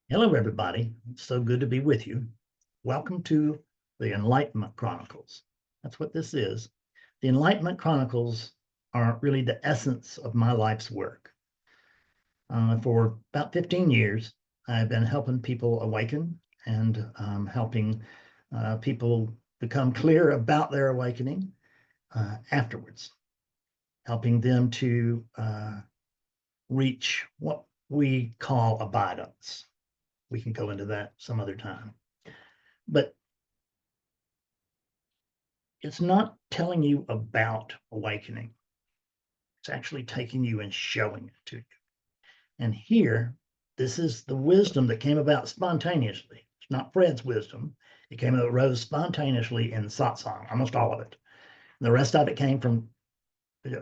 Hello, everybody. It's so good to be with you. Welcome to the Enlightenment Chronicles. That's what this is. The Enlightenment Chronicles are really the essence of my life's work. For about 15 years, I've been helping people awaken and helping people become clear about their awakening afterwards, helping them to reach what we call abidance. We can go into that some other time. But it's not telling you about awakening. It's actually taking you and showing it to you. And here, this is the wisdom that came about spontaneously. It's not Fred's wisdom. It arose spontaneously in satsang, almost all of it. And the rest of it came from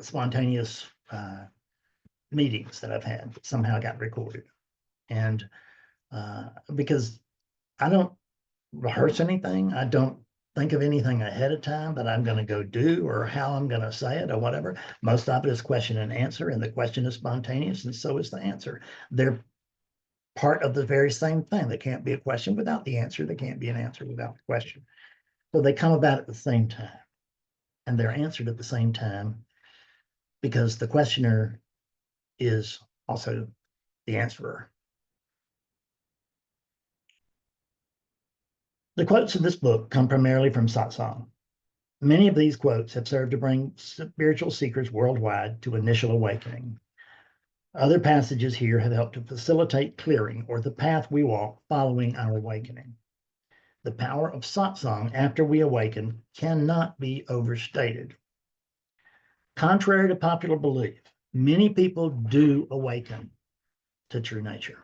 spontaneous meetings that I've had that somehow got recorded. And because I don't rehearse anything, I don't think of anything ahead of time that I'm going to go do or how I'm going to say it or whatever. Most of it is question and answer, and the question is spontaneous, and so is the answer. They're part of the very same thing. There can't be a question without the answer. There can't be an answer without the question. So they come about at the same time, and they're answered at the same time because the questioner is also the answerer. The quotes in this book come primarily from satsang. Many of these quotes have served to bring spiritual seekers worldwide to initial awakening. Other passages here have helped to facilitate clearing or the path we walk following our awakening. The power of satsang after we awaken cannot be overstated. Contrary to popular belief, many people do awaken to true nature.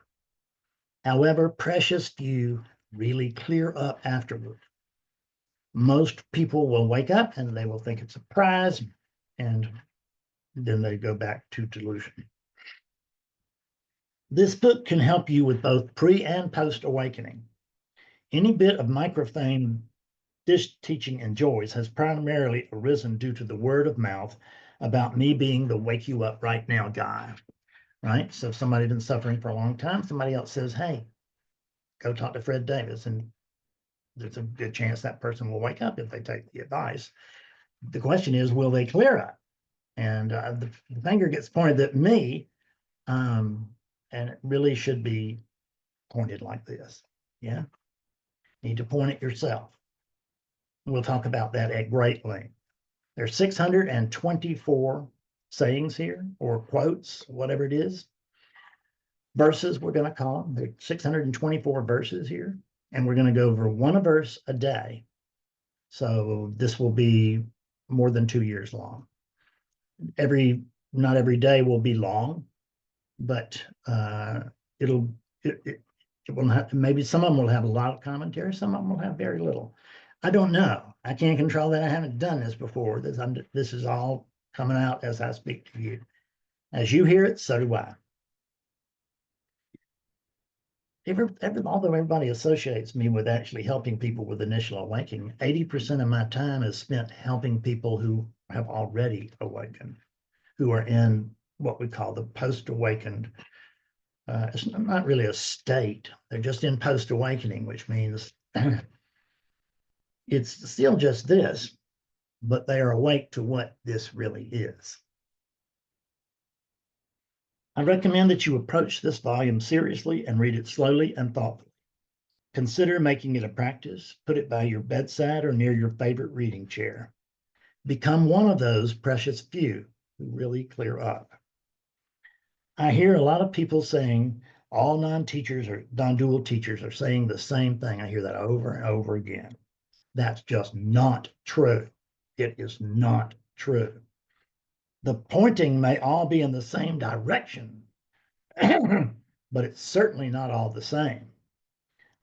However, precious few really clear up afterward. Most people will wake up and they will think it's a prize, and then they go back to delusion. This book can help you with both pre and post awakening. Any bit of microfame this teaching enjoys has primarily arisen due to the word of mouth about me being the wake you up right now guy, right? So if somebody's been suffering for a long time, somebody else says, hey, go talk to Fred Davis, and there's a good chance that person will wake up if they take the advice. The question is, will they clear up? And the finger gets pointed at me, and it really should be pointed like this. Yeah, need to point it yourself. We'll talk about that at great length. There's 624 sayings here, or quotes, whatever it is. Verses, we're going to call them. There's 624 verses here, and we're going to go over one verse a day. So this will be more than 2 years long. Not every day will be long, but it will have, maybe some of them will have a lot of commentary, some of them will have very little. I don't know. I can't control that. I haven't done this before. This is all coming out as I speak to you. As you hear it, so do I. Although everybody associates me with actually helping people with initial awakening, 80% of my time is spent helping people who have already awakened, who are in what we call the post-awakened. It's not really a state. They're just in post-awakening, which means it's still just this, but they are awake to what this really is. I recommend that you approach this volume seriously and read it slowly and thoughtfully. Consider making it a practice. Put it by your bedside or near your favorite reading chair. Become one of those precious few who really clear up. I hear a lot of people saying all non-teachers or non-dual teachers are saying the same thing. I hear that over and over again. That's just not true. It is not true. The pointing may all be in the same direction, but it's certainly not all the same.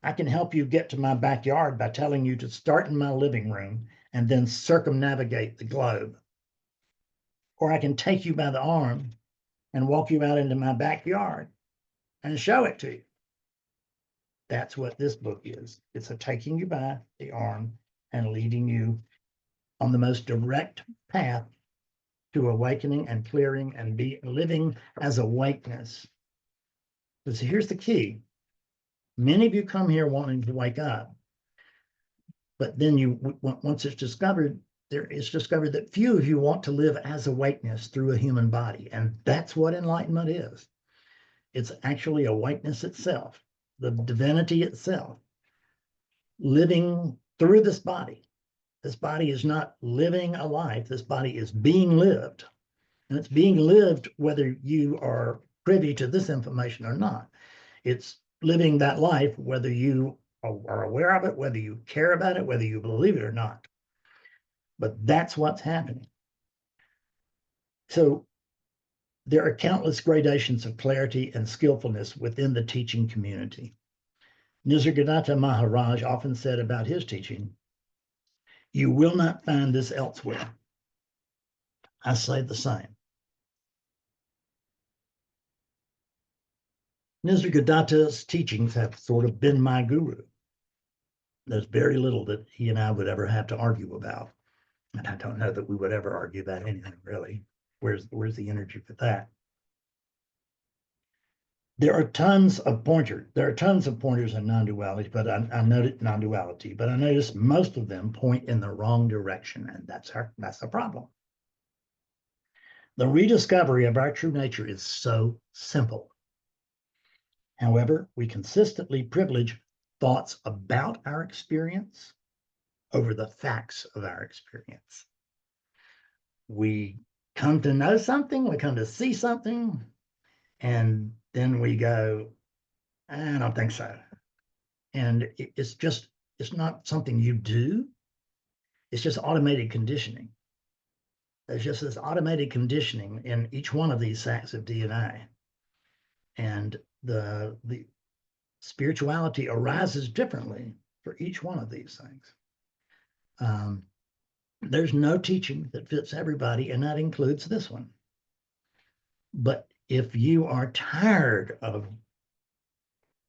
I can help you get to my backyard by telling you to start in my living room and then circumnavigate the globe. Or I can take you by the arm and walk you out into my backyard and show it to you. That's what this book is. It's a taking you by the arm and leading you on the most direct path to awakening and clearing and be living as awakeness. Because here's the key. Many of you come here wanting to wake up, but then once it's discovered, it's discovered that few of you want to live as awakeness through a human body. And that's what enlightenment is. It's actually awakeness itself, the divinity itself, living through this body. This body is not living a life. This body is being lived. And it's being lived whether you are privy to this information or not. It's living that life whether you are aware of it, whether you care about it, whether you believe it or not. But that's what's happening. So there are countless gradations of clarity and skillfulness within the teaching community. Nisargadatta Maharaj often said about his teaching, "You will not find this elsewhere." I say the same. Nisargadatta's teachings have sort of been my guru. There's very little that he and I would ever have to argue about. And I don't know that we would ever argue about anything, really. Where's the energy for that? There are tons of pointers. There are tons of pointers in non-duality, but I noted non-duality, but I noticed most of them point in the wrong direction, and that's the problem. The rediscovery of our true nature is so simple. However, we consistently privilege thoughts about our experience over the facts of our experience. We come to know something, we come to see something, and then we go, I don't think so. And it's not something you do. It's just automated conditioning. There's just this automated conditioning in each one of these sacks of DNA. And the spirituality arises differently for each one of these things. There's no teaching that fits everybody, and that includes this one. But if you are tired of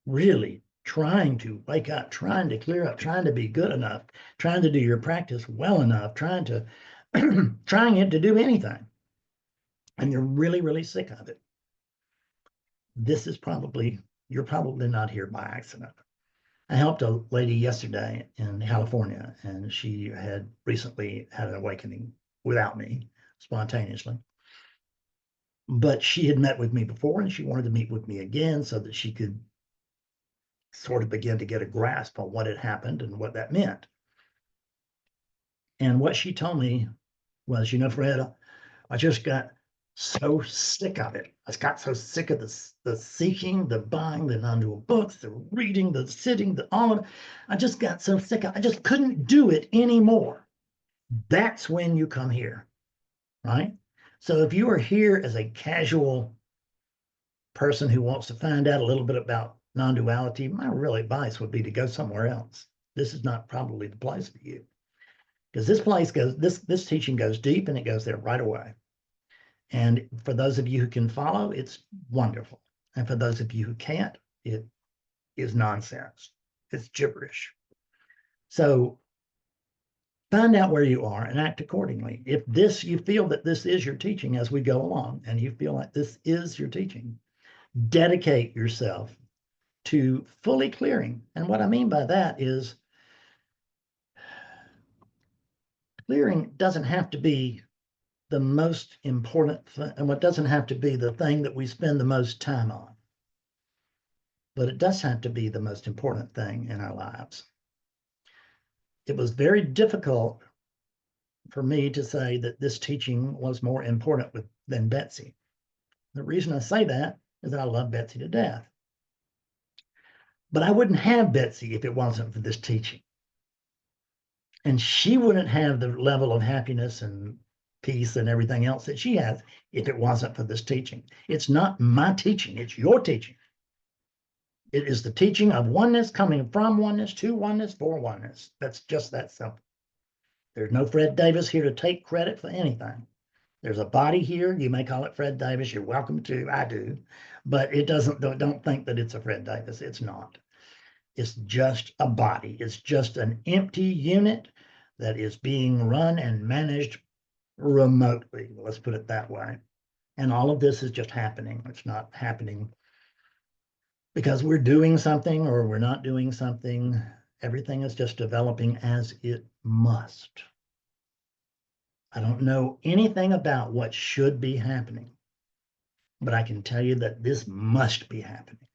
really trying to wake up, trying to clear up, trying to be good enough, trying to do your practice well enough, trying it to do anything, and you're really, really sick of it, you're probably not here by accident. I helped a lady yesterday in California, and she had recently had an awakening without me, spontaneously. But she had met with me before, and she wanted to meet with me again so that she could sort of begin to get a grasp on what had happened and what that meant. And what she told me was, Fred, I just got so sick of it. I got so sick of the seeking, the buying, the non-dual books, the reading, the sitting, all of it. I just got so sick of it. I just couldn't do it anymore. That's when you come here, right? So if you are here as a casual person who wants to find out a little bit about non-duality, my real advice would be to go somewhere else. This is not probably the place for you, because this teaching goes deep, and it goes there right away. And for those of you who can follow, it's wonderful. And for those of you who can't, it is nonsense. It's gibberish. So find out where you are and act accordingly. If you feel that this is your teaching as we go along, and you feel like this is your teaching, dedicate yourself to fully clearing. And what I mean by that is clearing doesn't have to be the most important thing, and what doesn't have to be the thing that we spend the most time on. But it does have to be the most important thing in our lives. It was very difficult for me to say that this teaching was more important than Betsy. The reason I say that is that I love Betsy to death. But I wouldn't have Betsy if it wasn't for this teaching. And she wouldn't have the level of happiness and peace and everything else that she has if it wasn't for this teaching. It's not my teaching, it's your teaching. It is the teaching of oneness, coming from oneness, to oneness, for oneness. That's just that simple. There's no Fred Davis here to take credit for anything. There's a body here. You may call it Fred Davis. You're welcome to. I do. But it doesn't, don't think that it's a Fred Davis. It's not. It's just a body. It's just an empty unit that is being run and managed remotely. Let's put it that way. And all of this is just happening. It's not happening because we're doing something or we're not doing something. Everything is just developing as it must. I don't know anything about what should be happening, but I can tell you that this must be happening.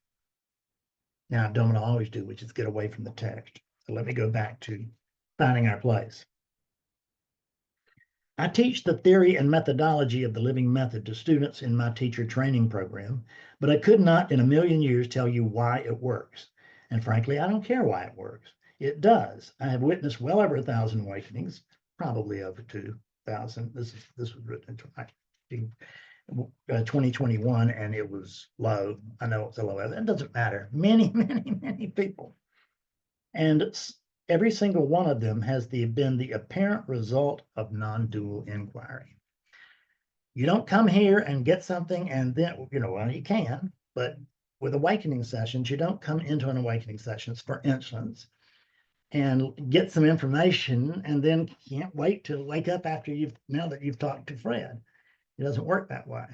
Now, I've done what I always do, which is get away from the text. So let me go back to finding our place. I teach the theory and methodology of the living method to students in my teacher training program, but I could not in a million years tell you why it works. And frankly, I don't care why it works. It does. I have witnessed well over 1,000 awakenings, probably over 2,000. This was written in 2021, and it was low. I know it's a low. It doesn't matter. Many, many, many people. And every single one of them has been the apparent result of non-dual inquiry. You don't come here and get something and then, well, you can, but with awakening sessions, you don't come into an awakening sessions, for instance, and get some information and then can't wait to wake up after now that you've talked to Fred. It doesn't work that way.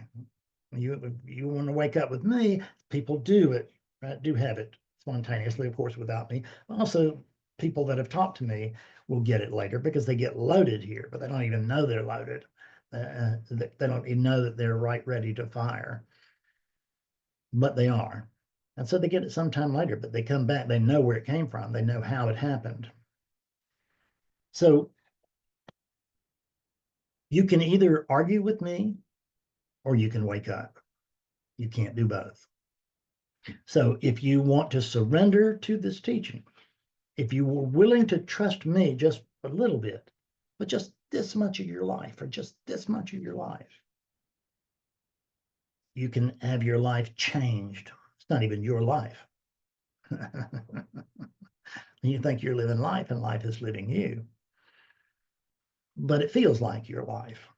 You want to wake up with me, people do it, right? Do have it spontaneously, of course, without me. Also, people that have talked to me will get it later because they get loaded here, but they don't even know they're loaded. They don't even know that they're ready to fire, but they are. And so they get it sometime later, but they come back, they know where it came from, they know how it happened. So you can either argue with me or you can wake up. You can't do both. So if you want to surrender to this teaching, if you were willing to trust me just a little bit, but just this much of your life, or just this much of your life, you can have your life changed. It's not even your life. You think you're living life, and life is living you. But it feels like your life.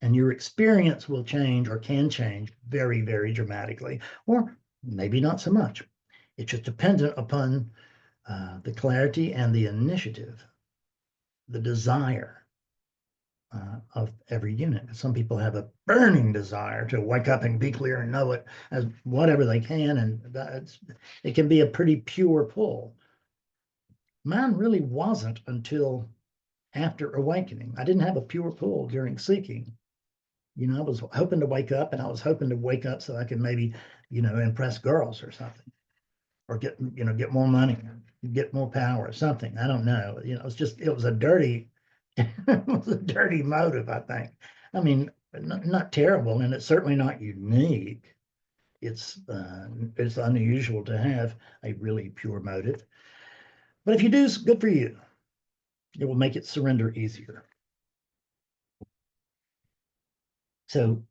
And your experience will change, or can change, very, very dramatically, or maybe not so much. It's just dependent upon the clarity and the initiative, the desire of every unit. Some people have a burning desire to wake up and be clear and know it as whatever they can, and it can be a pretty pure pull. Mine really wasn't until after awakening. I didn't have a pure pull during seeking. I was hoping to wake up, and I was hoping to wake up so I could maybe, impress girls or something, or get more money, get more power or something. I don't know. It was a dirty, it was a dirty motive, I think. I mean, not terrible, and it's certainly not unique. It's unusual to have a really pure motive. But if you do, good for you. It will make it surrender easier. So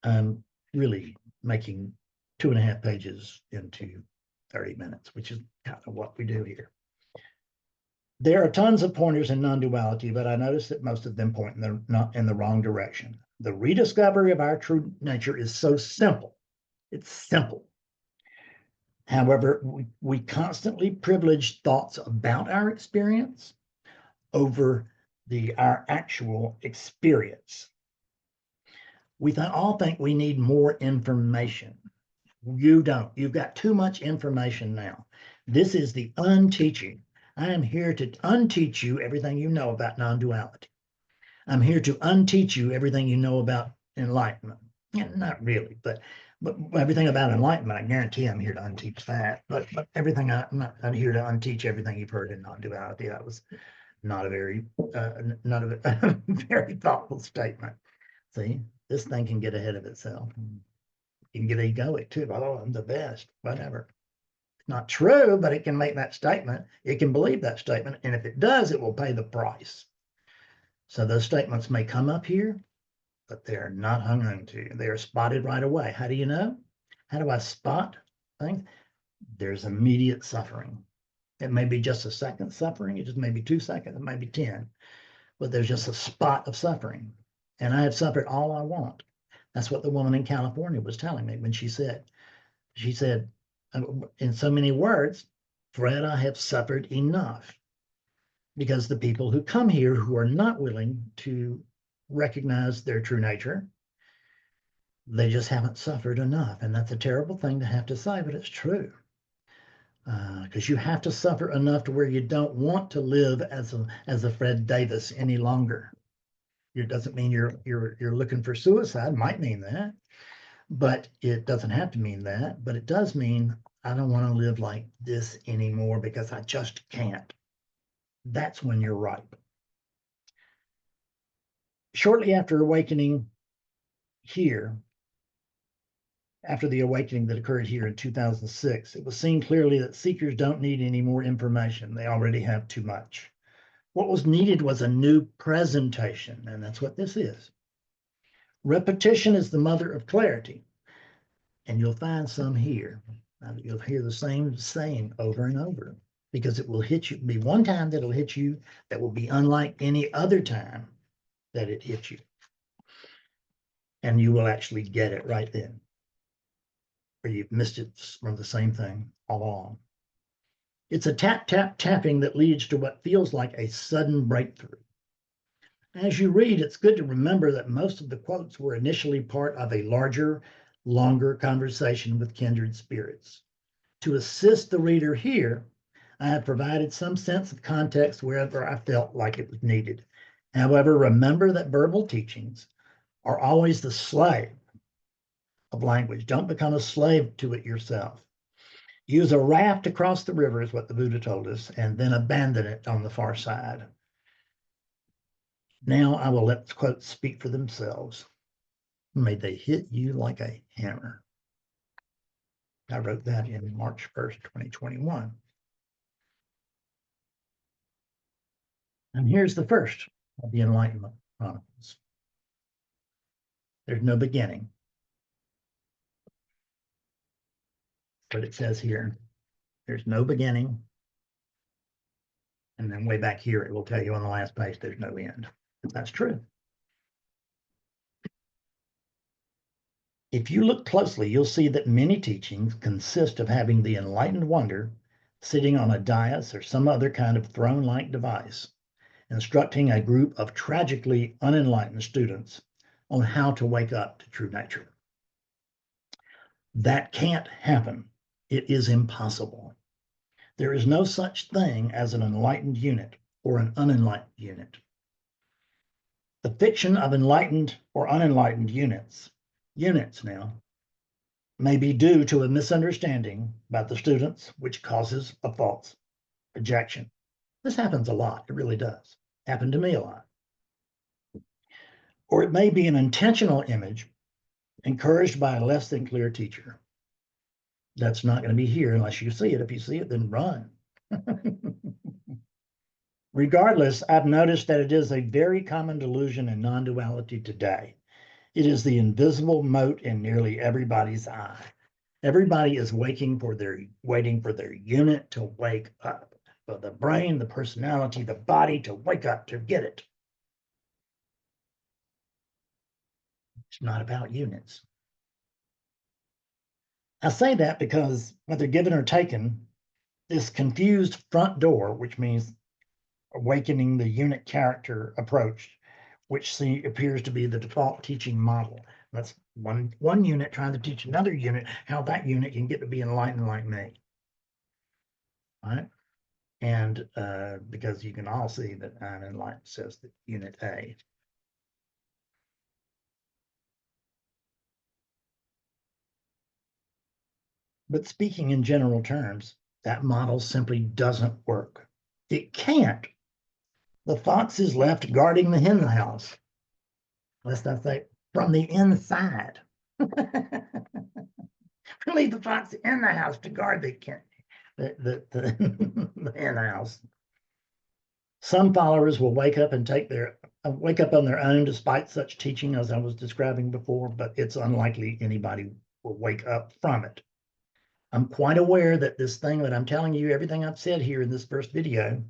I'm really making 2.5 pages into 30 minutes, which is kind of what we do here. There are tons of pointers in non-duality, but I notice that most of them point not in the wrong direction. The rediscovery of our true nature is so simple. It's simple. However, we constantly privilege thoughts about our experience over our actual experience. We all think we need more information. You don't. You've got too much information now. This is the unteaching. I am here to unteach you everything you know about non-duality. I'm here to unteach you everything you know about enlightenment. Yeah, not really, but everything about enlightenment, I guarantee I'm here to unteach that. But everything, I'm here to unteach everything you've heard in non-duality. That was not a very very thoughtful statement. See, this thing can get ahead of itself. You can get egoic too. Oh, I'm the best, whatever. Not true, but it can make that statement. It can believe that statement. And if it does, it will pay the price. So those statements may come up here, but they're not hung on to. They are spotted right away. How do you know? How do I spot things? There's immediate suffering. It may be just a second suffering. It just may be 2 seconds. It may be 10. But there's just a spot of suffering. And I have suffered all I want. That's what the woman in California was telling me when she said, in so many words, Fred, I have suffered enough. Because the people who come here who are not willing to recognize their true nature, they just haven't suffered enough. And that's a terrible thing to have to say, but it's true. because you have to suffer enough to where you don't want to live as a Fred Davis any longer. It doesn't mean you're looking for suicide. Might mean that, but it doesn't have to mean that. But it does mean I don't want to live like this anymore because I just can't. That's when you're ripe. Shortly after awakening here, after the awakening that occurred here in 2006, it was seen clearly that seekers don't need any more information. They already have too much. What was needed was a new presentation, and that's what this is. Repetition is the mother of clarity, and you'll find some here. You'll hear the same saying over and over because it will hit you. Be one time that'll hit you that will be unlike any other time that it hits you. And you will actually get it right then, or you've missed it from the same thing all along. It's a tap, tap, tapping that leads to what feels like a sudden breakthrough. As you read, it's good to remember that most of the quotes were initially part of a larger, longer conversation with kindred spirits. To assist the reader here, I have provided some sense of context wherever I felt like it was needed. However, remember that verbal teachings are always the slave of language. Don't become a slave to it yourself. Use a raft to cross the river, is what the Buddha told us, and then abandon it on the far side. Now I will let the quotes speak for themselves. May they hit you like a hammer. I wrote that in March 1st, 2021. And here's the first of the Enlightenment Chronicles. There's no beginning. But it says here, there's no beginning. And then way back here, it will tell you on the last page, there's no end. That's true. If you look closely, you'll see that many teachings consist of having the enlightened wonder sitting on a dais or some other kind of throne-like device, instructing a group of tragically unenlightened students on how to wake up to true nature. That can't happen. It is impossible. There is no such thing as an enlightened unit or an unenlightened unit. The fiction of enlightened or unenlightened units now, may be due to a misunderstanding by the students, which causes a false projection. This happens a lot. It really does. Happened to me a lot. Or it may be an intentional image encouraged by a less than clear teacher. That's not going to be here unless you see it. If you see it, then run. Regardless, I've noticed that it is a very common delusion in non-duality today. It is the invisible mote in nearly everybody's eye. Everybody is waiting for their unit to wake up. For the brain, the personality, the body to wake up, to get it. It's not about units. I say that because whether given or taken, this confused front door, which means awakening the unit character approach, which appears to be the default teaching model. That's one unit trying to teach another unit how that unit can get to be enlightened like me. All right? And because you can all see that I'm enlightened, says that unit A. But speaking in general terms, that model simply doesn't work. It can't. The fox is left guarding the hen house. Lest I say, from the inside. Leave the fox in the house to guard the hen house. Some followers will wake up and wake up on their own despite such teaching as I was describing before, but it's unlikely anybody will wake up from it. I'm quite aware that this thing that I'm telling you, everything I've said here in this first video,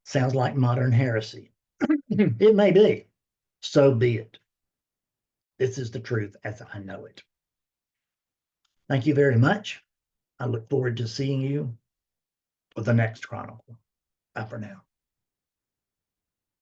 sounds like modern heresy. It may be. So be it. This is the truth as I know it. Thank you very much. I look forward to seeing you for the next chronicle. Bye for now.